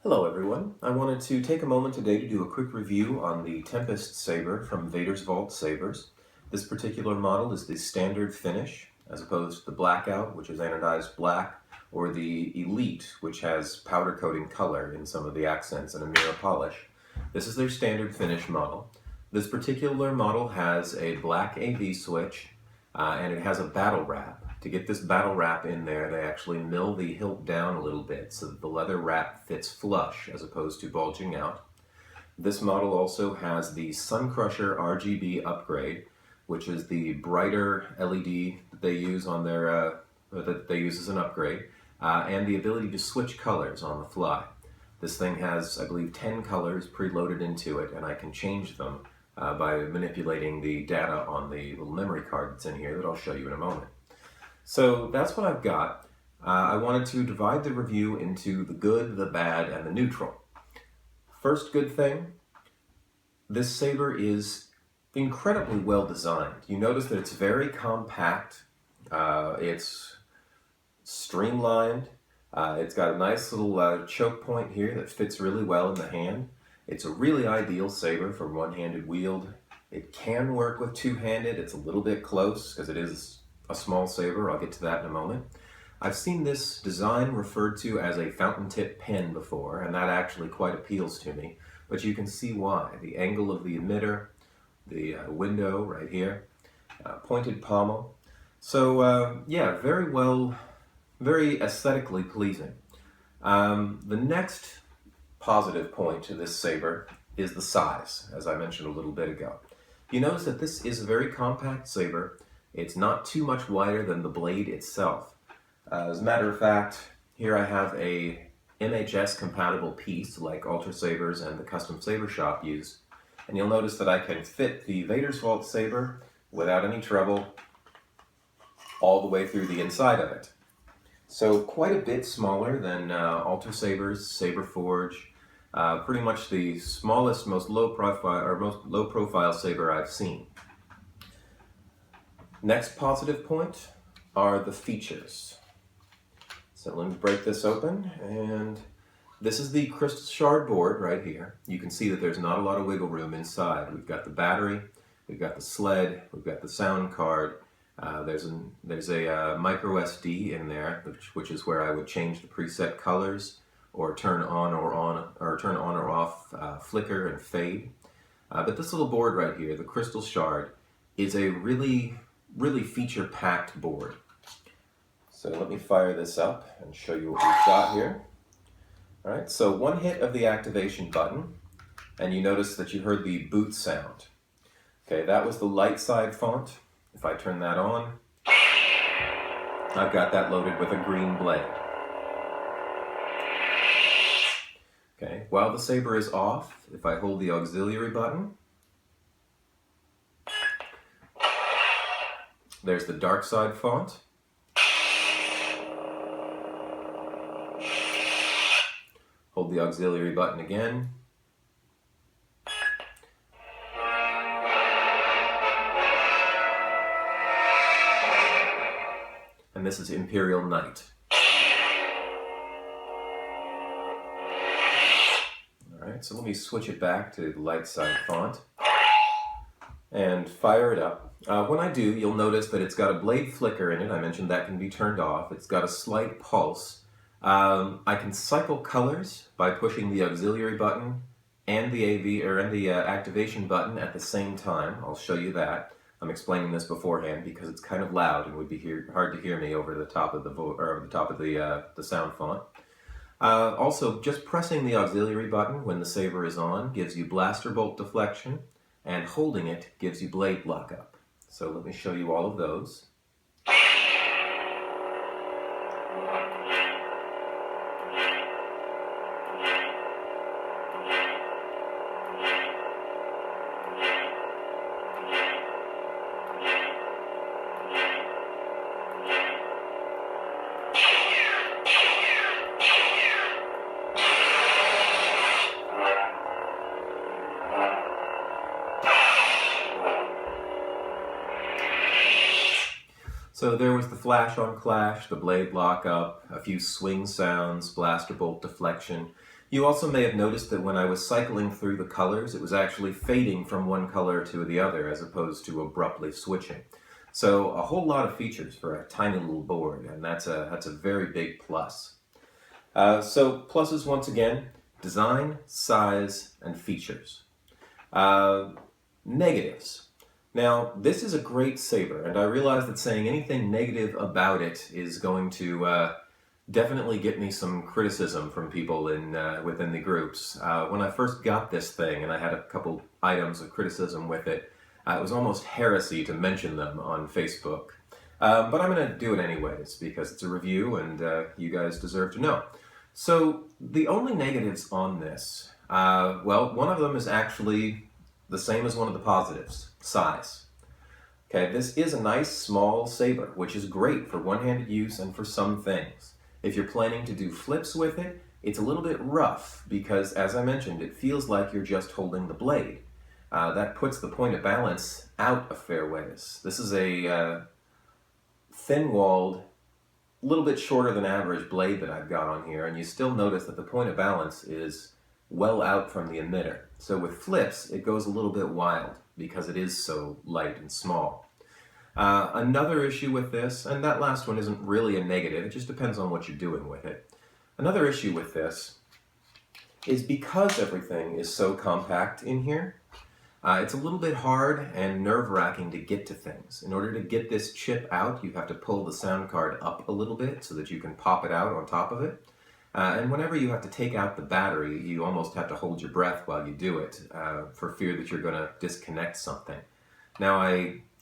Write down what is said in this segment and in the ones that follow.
Hello everyone. I wanted to take a moment today to do a quick review on the Tempest Saber from Vader's Vault Sabers. This particular model is the standard finish, as opposed to the Blackout, which is anodized black, or the Elite, which has powder coating color in some of the accents and a mirror polish. This is their standard finish model. This particular model has a black AV switch, and it has a battle wrap. To get this battle wrap in there, they actually mill the hilt down a little bit so that the leather wrap fits flush as opposed to bulging out. This model also has the Suncrusher RGB upgrade, which is the brighter LED that they use on their as an upgrade, and the ability to switch colors on the fly. This thing has, I believe, 10 colors preloaded into it, and I can change them by manipulating the data on the little memory card that's in here that I'll show you in a moment. So that's what I've got. I wanted to divide the review into the good, the bad, and the neutral. First good thing, this saber is incredibly well designed. You notice that it's very compact, it's streamlined, it's got a nice little choke point here that fits really well in the hand. It's a really ideal saber for one-handed wield. It can work with two-handed. It's a little bit close because it is a small saber. I'll get to that in a moment. I've seen this design referred to as a fountain tip pen before, and that actually quite appeals to me, but you can see why. The angle of the emitter, the window right here, pointed pommel. So yeah, very aesthetically pleasing. The next positive point to this saber is the size, as I mentioned a little bit ago. You notice that this is a very compact saber. It's not too much wider than the blade itself. As a matter of fact, here I have a MHS compatible piece like Ultra Sabers and the Custom Saber Shop use. And you'll notice that I can fit the Vader's Vault Saber without any trouble all the way through the inside of it. So quite a bit smaller than Ultra Sabers, Saber Forge, pretty much the smallest, most low profile saber I've seen. Next positive point are the features. So let me break this open, and this is the crystal shard board right here. You can see that there's not a lot of wiggle room inside. We've got the battery, we've got the sled, we've got the sound card. There's a micro SD in there, which is where I would change the preset colors or turn on or off flicker and fade. But this little board right here, the crystal shard, is a really feature-packed board. So let me fire this up and show you what we've got here. All right, so one hit of the activation button, and you notice that you heard the boot sound. Okay, that was the light side font. If I turn that on, I've got that loaded with a green blade. Okay, while the saber is off, if I hold the auxiliary button, there's the dark side font. Hold the auxiliary button again. And this is Imperial Knight. Alright, so let me switch it back to the light side font and fire it up. When I do, you'll notice that it's got a blade flicker in it. I mentioned that can be turned off. It's got a slight pulse. I can cycle colors by pushing the auxiliary button and the activation button at the same time. I'll show you that. I'm explaining this beforehand because it's kind of loud and would be hard to hear me over the top of the sound font. Also, just pressing the auxiliary button when the saber is on gives you blaster bolt deflection, and holding it gives you blade lockup. So let me show you all of those. So there was the flash on clash, the blade lockup, a few swing sounds, blaster bolt deflection. You also may have noticed that when I was cycling through the colors, it was actually fading from one color to the other as opposed to abruptly switching. So a whole lot of features for a tiny little board, and that's a very big plus. So pluses once again: design, size, and features. Negatives. Now, this is a great saber, and I realize that saying anything negative about it is going to definitely get me some criticism from people within the groups. When I first got this thing, and I had a couple items of criticism with it, it was almost heresy to mention them on Facebook. But I'm going to do it anyways, because it's a review, and you guys deserve to know. So, the only negatives on this, well, one of them is actually the same as one of the positives: size. Okay, this is a nice small saber, which is great for one-handed use and for some things. If you're planning to do flips with it, it's a little bit rough because, as I mentioned, it feels like you're just holding the blade. That puts the point of balance out a fair ways. This is a thin-walled, a little bit shorter than average blade that I've got on here, and you still notice that the point of balance is well out from the emitter. So with flips, it goes a little bit wild because it is so light and small. Another issue with this, and that last one isn't really a negative, it just depends on what you're doing with it. Another issue with this is because everything is so compact in here, it's a little bit hard and nerve-wracking to get to things. In order to get this chip out, you have to pull the sound card up a little bit so that you can pop it out on top of it. And whenever you have to take out the battery, you almost have to hold your breath while you do it for fear that you're going to disconnect something. Now,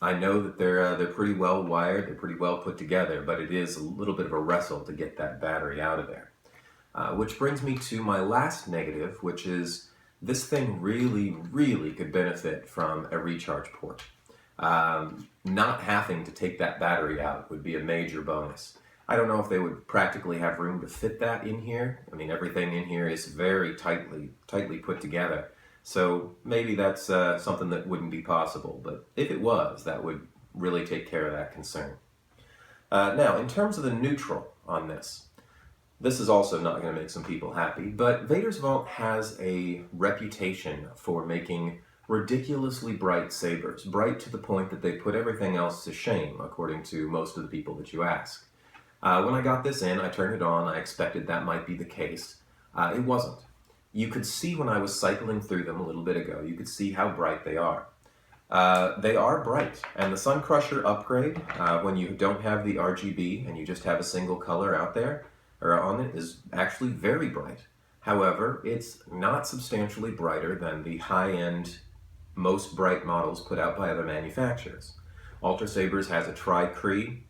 I know that they're pretty well wired, they're pretty well put together, but it is a little bit of a wrestle to get that battery out of there. Which brings me to my last negative, which is this thing really could benefit from a recharge port. Not having to take that battery out would be a major bonus. I don't know if they would practically have room to fit that in here. I mean, everything in here is very tightly put together. So maybe that's something that wouldn't be possible. But if it was, that would really take care of that concern. Now, in terms of the neutral on this is also not going to make some people happy. But Vader's Vault has a reputation for making ridiculously bright sabers. Bright to the point that they put everything else to shame, according to most of the people that you ask. When I got this in, I turned it on, I expected that might be the case. It wasn't. You could see when I was cycling through them a little bit ago, you could see how bright they are. They are bright, and the Suncrusher upgrade, when you don't have the RGB and you just have a single color out there, or on it, is actually very bright. However, it's not substantially brighter than the high-end, most bright models put out by other manufacturers. Ultra Sabers has a Tri-Cree,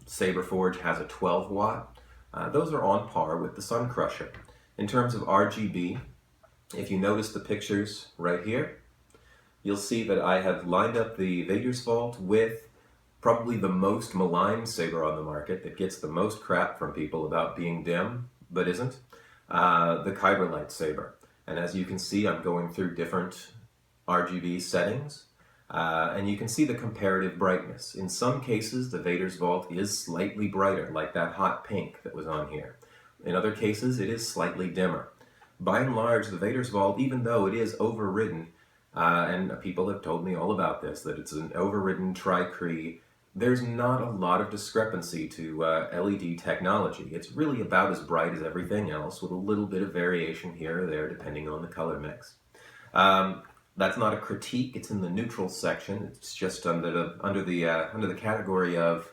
Saber Forge has a 12 watt. Those are on par with the Suncrusher. In terms of RGB, if you notice the pictures right here, you'll see that I have lined up the Vader's Vault with probably the most maligned saber on the market that gets the most crap from people about being dim, but isn't, the Imperial Knight saber. And as you can see, I'm going through different RGB settings. And you can see the comparative brightness. In some cases, the Vader's Vault is slightly brighter, like that hot pink that was on here. In other cases, it is slightly dimmer. By and large, the Vader's Vault, even though it is overridden, and people have told me all about this, that it's an overridden Tri-Cree, there's not a lot of discrepancy to LED technology. It's really about as bright as everything else, with a little bit of variation here or there, depending on the color mix. That's not a critique. It's in the neutral section. It's just under the category of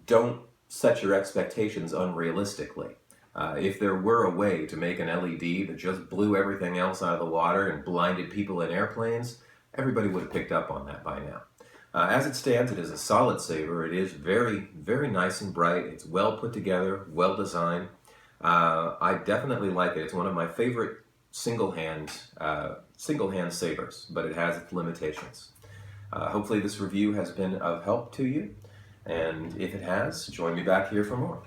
don't set your expectations unrealistically. If there were a way to make an LED that just blew everything else out of the water and blinded people in airplanes, everybody would have picked up on that by now. As it stands, it is a solid saber. It is very nice and bright. It's well put together, well designed. I definitely like it. It's one of my favorite single-hand sabers, but it has its limitations. Hopefully this review has been of help to you, and if it has, join me back here for more.